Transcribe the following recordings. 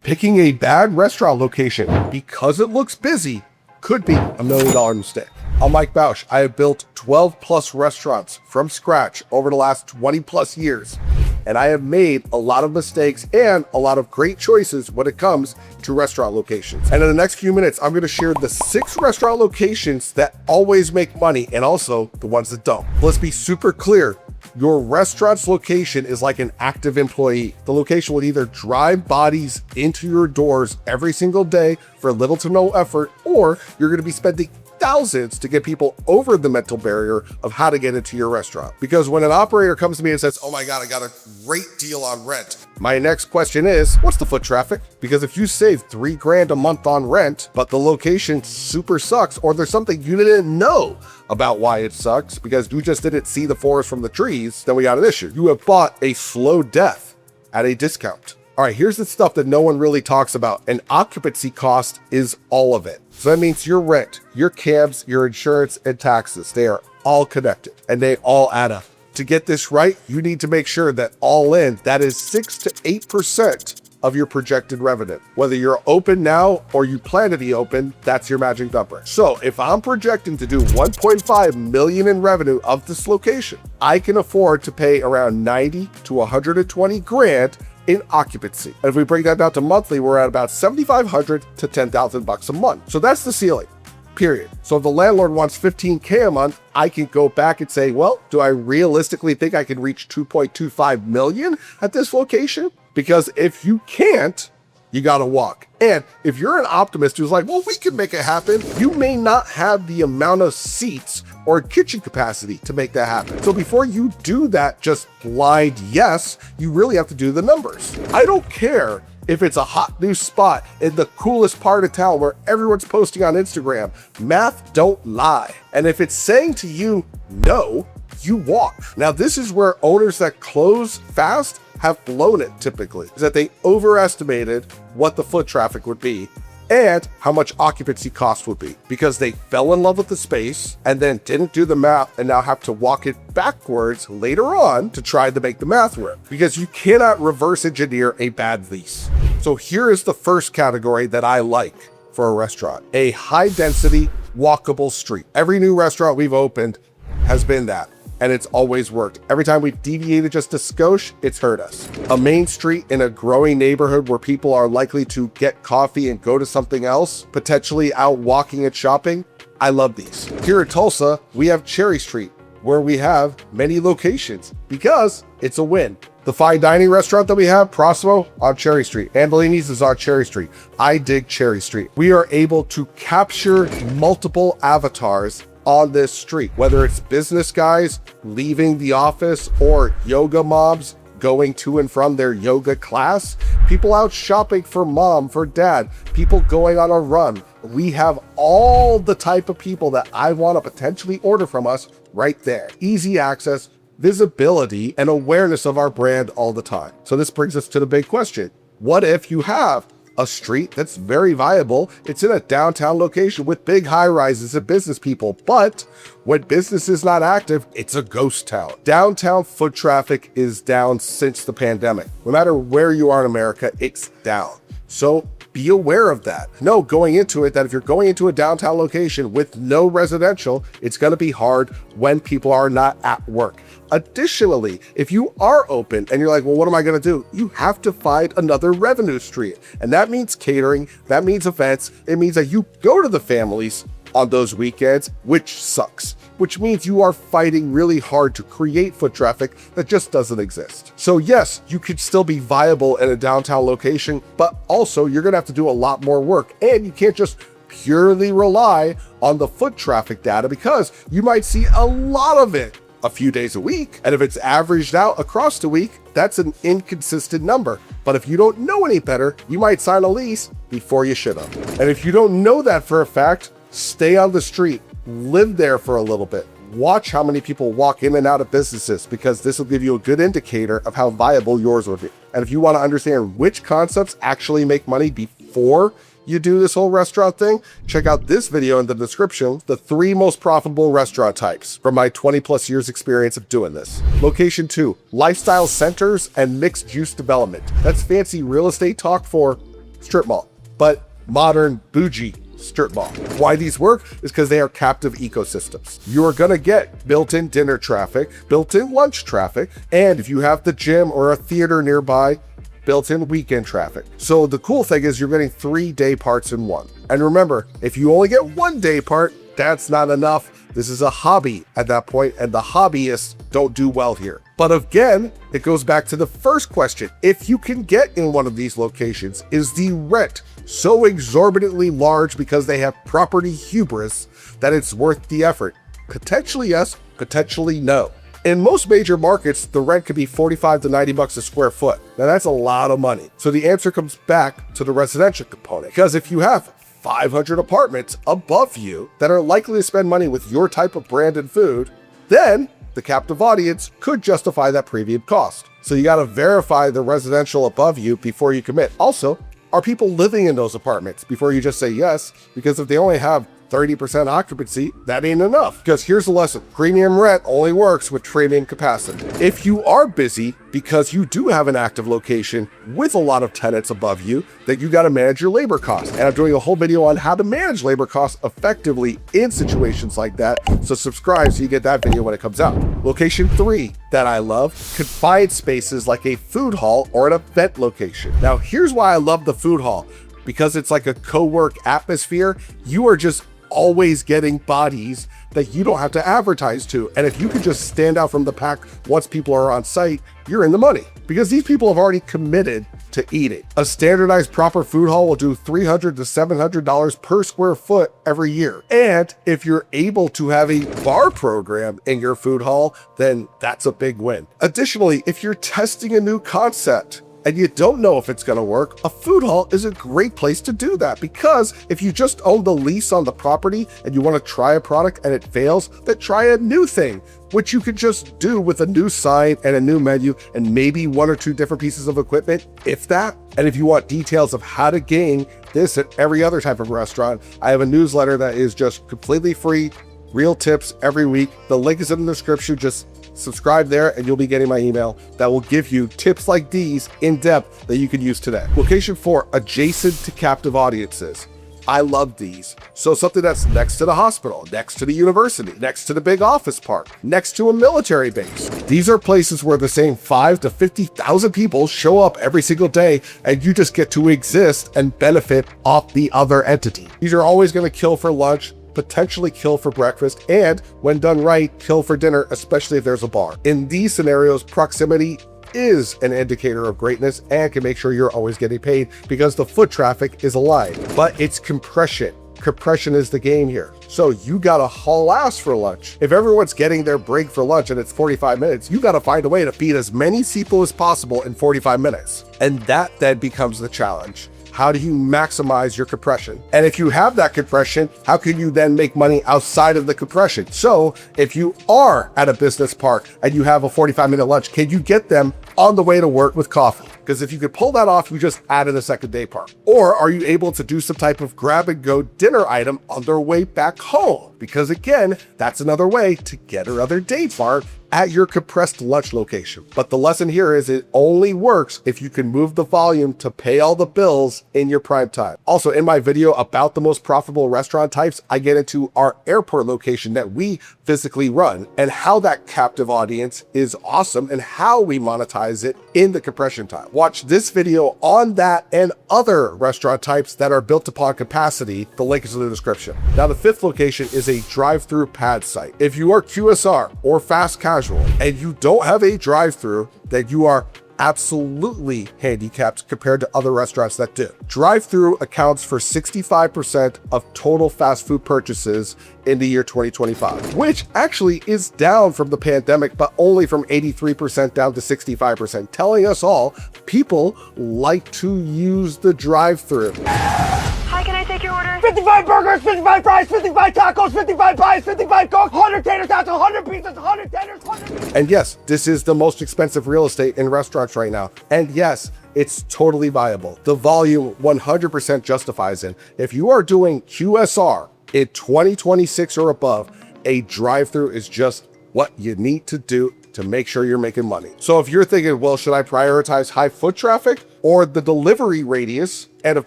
Picking a bad restaurant location because it looks busy could be $1 million mistake. I'm Mike Bausch. I have built 12 plus restaurants from scratch over the last 20 plus years. And I have made a lot of mistakes and a lot of great choices when it comes to restaurant locations. And in the next few minutes, I'm going to share the 6 restaurant locations that always make money and also the ones that don't. Let's be super clear. Your restaurant's location is like an active employee. The location will either drive bodies into your doors every single day for little to no effort, or you're going to be spending thousands to get people over the mental barrier of how to get into your restaurant. Because when an operator comes to me and says, oh my God, I got a great deal on rent, my next question is, what's the foot traffic? Because if you save $3 grand a month on rent, but the location super sucks, or there's something you didn't know about why it sucks because you just didn't see the forest from the trees, then we got an issue. You have bought a slow death at a discount. All right, here's the stuff that no one really talks about. An occupancy cost is all of it. So that means your rent, your cabs, your insurance, and taxes. They are all connected and they all add up. To get this right, you need to make sure that all in, that is 6 to 8% of your projected revenue. Whether you're open now or you plan to be open, that's your magic number. So if I'm projecting to do 1.5 million in revenue of this location, I can afford to pay around 90 to 120 grand in occupancy. And if we break that down to monthly, we're at about 7,500 to 10,000 bucks a month. So that's the ceiling, period. So if the landlord wants 15K a month, I can go back and say, well, do I realistically think I can reach 2.25 million at this location? Because if you can't, you gotta walk. And if you're an optimist who's like, well, we can make it happen, you may not have the amount of seats or kitchen capacity to make that happen. So before you do that just blind yes, you really have to do the numbers. I don't care if it's a hot new spot in the coolest part of town where everyone's posting on Instagram. Math don't lie. And if it's saying to you, no, you walk. Now, this is where owners that close fast have blown it typically, is that they overestimated what the foot traffic would be and how much occupancy cost would be because they fell in love with the space and then didn't do the math and now have to walk it backwards later on to try to make the math work because you cannot reverse engineer a bad lease. So here is the first category that I like for a restaurant, a high density walkable street. Every new restaurant we've opened has been that. And it's always worked. Every time we've deviated just a skosh, it's hurt us. A main street in a growing neighborhood where people are likely to get coffee and go to something else, potentially out walking and shopping. I love these. Here at Tulsa, we have Cherry Street, where we have many locations because it's a win. The fine dining restaurant that we have, Prossimo, on Cherry Street. Andolini's is on Cherry Street. I dig Cherry Street. We are able to capture multiple avatars on this street, whether it's business guys leaving the office or yoga moms going to and from their yoga class, people out shopping for mom, for dad, people going on a run. We have all the type of people that I want to potentially order from us right there. Easy access, visibility, and awareness of our brand all the time. So this brings us to the big question. What if you have a street that's very viable? It's in a downtown location with big high rises and business people, but when business is not active, it's a ghost town. Downtown foot traffic is down since the pandemic. No matter where you are in America, it's down. So be aware of that. Know going into it that if you're going into a downtown location with no residential, it's going to be hard when people are not at work. Additionally, if you are open and you're like, well, what am I going to do? You have to find another revenue stream. And that means catering, that means events. It means that you go to the families on those weekends, which sucks, which means you are fighting really hard to create foot traffic that just doesn't exist. So yes, you could still be viable in a downtown location, but also you're going to have to do a lot more work, and you can't just purely rely on the foot traffic data because you might see a lot of it a few days a week. And if it's averaged out across the week, that's an inconsistent number. But if you don't know any better, you might sign a lease before you should have. And if you don't know that for a fact, stay on the street, live there for a little bit. Watch how many people walk in and out of businesses because this will give you a good indicator of how viable yours will be. And if you want to understand which concepts actually make money before you do this whole restaurant thing, check out this video in the description, the 3 most profitable restaurant types from my 20 plus years experience of doing this. Location 2, lifestyle centers and mixed use development. That's fancy real estate talk for strip mall, but modern bougie strip mall. Why these work is because they are captive ecosystems. You are going to get built-in dinner traffic, built-in lunch traffic, and if you have the gym or a theater nearby, built-in weekend traffic. So the cool thing is you're getting 3 day parts in one. And remember, if you only get 1 day part, that's not enough. This is a hobby at that point, and the hobbyists don't do well here. But again, it goes back to the first question. If you can get in one of these locations, is the rent so exorbitantly large because they have property hubris that it's worth the effort? Potentially yes, potentially no. In most major markets, the rent could be 45 to 90 bucks a square foot. Now that's a lot of money. So the answer comes back to the residential component, because if you have 500 apartments above you that are likely to spend money with your type of brand and food, then the captive audience could justify that premium cost. So you got to verify the residential above you before you commit. Also, are people living in those apartments before you just say yes? Because if they only have 30% occupancy, that ain't enough. Because here's the lesson: premium rent only works with premium capacity. If you are busy because you do have an active location with a lot of tenants above you, then you got to manage your labor costs. And I'm doing a whole video on how to manage labor costs effectively in situations like that. So subscribe so you get that video when it comes out. Location 3 that I love: confined spaces like a food hall or an event location. Now here's why I love the food hall. Because it's like a co-work atmosphere. You are just always getting bodies that you don't have to advertise to. And if you could just stand out from the pack once people are on site, you're in the money, because these people have already committed to eating. A standardized proper food hall will do $300 to $700 per square foot every year. And if you're able to have a bar program in your food hall, then that's a big win. Additionally, if you're testing a new concept and you don't know if it's going to work, a food hall is a great place to do that. Because if you just own the lease on the property and you want to try a product and it fails, then try a new thing, which you could just do with a new sign and a new menu and maybe 1 or 2 different pieces of equipment, if that. And if you want details of how to gain this at every other type of restaurant, I have a newsletter that is just completely free, real tips every week. The link is in the description. Just subscribe there and you'll be getting my email that will give you tips like these in depth that you can use today. Location 4, adjacent to captive audiences. I love these. So something that's next to the hospital, next to the university, next to the big office park, next to a military base. These are places where the same 5 to 50,000 people show up every single day, and you just get to exist and benefit off the other entity. These are always going to kill for lunch, potentially kill for breakfast, and when done right, kill for dinner, especially if there's a bar. In these scenarios, proximity is an indicator of greatness and can make sure you're always getting paid because the foot traffic is aligned. But it's compression. Compression is the game here. So you gotta haul ass for lunch. If everyone's getting their break for lunch and it's 45 minutes, you gotta find a way to feed as many people as possible in 45 minutes. And that then becomes the challenge. How do you maximize your compression? And if you have that compression, how can you then make money outside of the compression? So if you are at a business park and you have a 45-minute lunch, can you get them on the way to work with coffee? Because if you could pull that off, you just added a second day part. Or are you able to do some type of grab and go dinner item on their way back home? Because again, that's another way to get another day part at your compressed lunch location. But the lesson here is it only works if you can move the volume to pay all the bills in your prime time. Also, in my video about the most profitable restaurant types, I get into our airport location that we physically run and how that captive audience is awesome and how we monetize it in the compression time. Watch this video on that and other restaurant types that are built upon capacity. The link is in the description. Now, the 5th location is a drive-through pad site. If you are QSR or fast casual and you don't have a drive-through, then you are absolutely handicapped compared to other restaurants that do. Drive-through accounts for 65% of total fast food purchases in the year 2025, which actually is down from the pandemic, but only from 83% down to 65%, telling us all people like to use the drive-through. Hi, can I take your order? 55 burgers, 55 fries, 55 tacos, 55 pies, 55 cokes, 100 tater tots, 100 pizzas, 100 tenders, 100... And yes, this is the most expensive real estate in restaurants right now. And yes, it's totally viable. The volume 100% justifies it. If you are doing QSR in 2026 or above, a drive-through is just what you need to do to make sure you're making money. So if you're thinking, well, should I prioritize high foot traffic or the delivery radius and of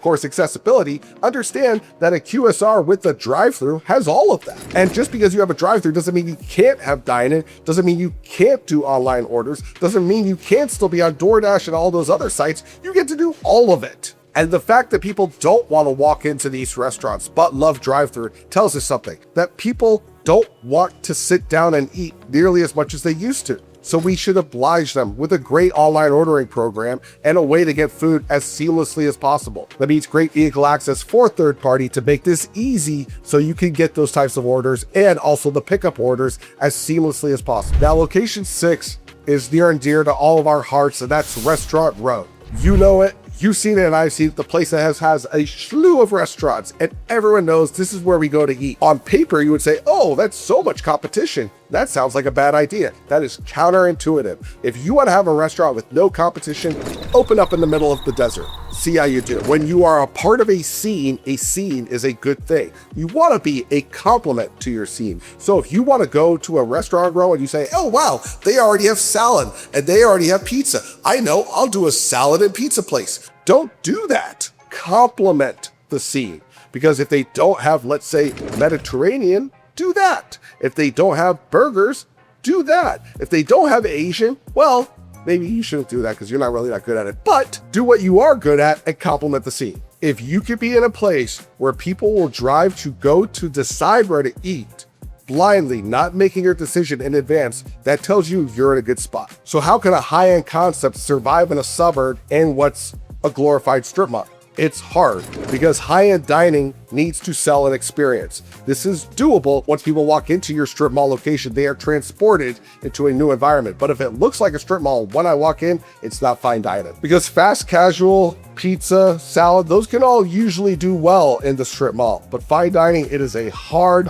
course accessibility, understand that a QSR with a drive-thru has all of that. And just because you have a drive-thru doesn't mean you can't have dine-in, doesn't mean you can't do online orders, doesn't mean you can't still be on DoorDash and all those other sites. You get to do all of it. And the fact that people don't want to walk into these restaurants but love drive-thru tells us something, that people don't want to sit down and eat nearly as much as they used to. So we should oblige them with a great online ordering program and a way to get food as seamlessly as possible. That means great vehicle access for third party to make this easy so you can get those types of orders and also the pickup orders as seamlessly as possible. Now, location 6 is near and dear to all of our hearts, and that's Restaurant Row. You know it. You've seen it and I've seen it. The place that has a slew of restaurants and everyone knows this is where we go to eat. On paper, you would say, oh, that's so much competition. That sounds like a bad idea. That is counterintuitive. If you want to have a restaurant with no competition, open up in the middle of the desert. See how you do. When you are a part of a scene is a good thing. You want to be a complement to your scene. So if you want to go to a restaurant row and you say, oh, wow, they already have salad and they already have pizza. I know, I'll do a salad and pizza place. Don't do that. Complement the scene. Because if they don't have, let's say, Mediterranean, do that. If they don't have burgers, do that. If they don't have Asian, well, maybe you shouldn't do that because you're not really that good at it. But do what you are good at and complement the scene. If you could be in a place where people will drive to go to decide where to eat, blindly, not making your decision in advance, that tells you you're in a good spot. So how can a high-end concept survive in a suburb and what's a glorified strip mall? It's hard because high-end dining needs to sell an experience. This is doable once people walk into your strip mall location. They are transported into a new environment. But if it looks like a strip mall when I walk in, it's not fine dining. Because fast casual, pizza, salad, those can all usually do well in the strip mall. But fine dining, it is a hard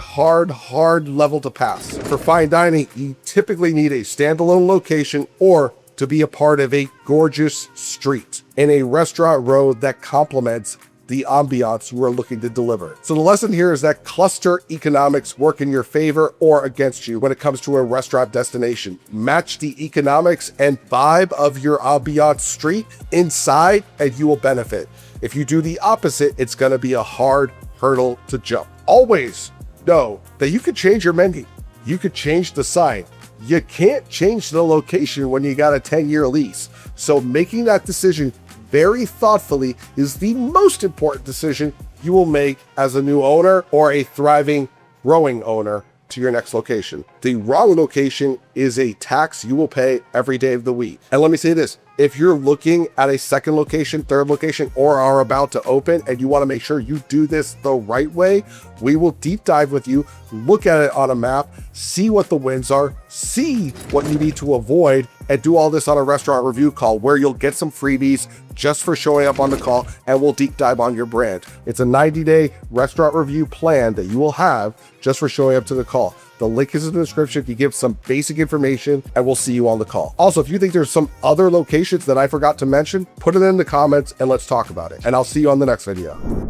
level to pass. For fine dining, you typically need a standalone location or to be a part of a gorgeous street in a restaurant row that complements the ambiance you are looking to deliver. So the lesson here is that cluster economics work in your favor or against you when it comes to a restaurant destination. Match the economics and vibe of your ambiance street inside and you will benefit. If you do the opposite, it's gonna be a hard hurdle to jump. Always know that you could change your menu. You could change the sign. You can't change the location when you got a 10-year lease. So making that decision very thoughtfully is the most important decision you will make as a new owner or a thriving, growing owner to your next location. The wrong location is a tax you will pay every day of the week. And let me say this, if you're looking at a second location, third location, or are about to open and you want to make sure you do this the right way, we will deep dive with you, look at it on a map, see what the wins are, see what you need to avoid, and do all this on a restaurant review call where you'll get some freebies just for showing up on the call and we'll deep dive on your brand. It's a 90-day restaurant review plan that you will have just for showing up to the call. The link is in the description. You give some basic information and we'll see you on the call. Also, if you think there's some other locations that I forgot to mention, put it in the comments and let's talk about it. And I'll see you on the next video.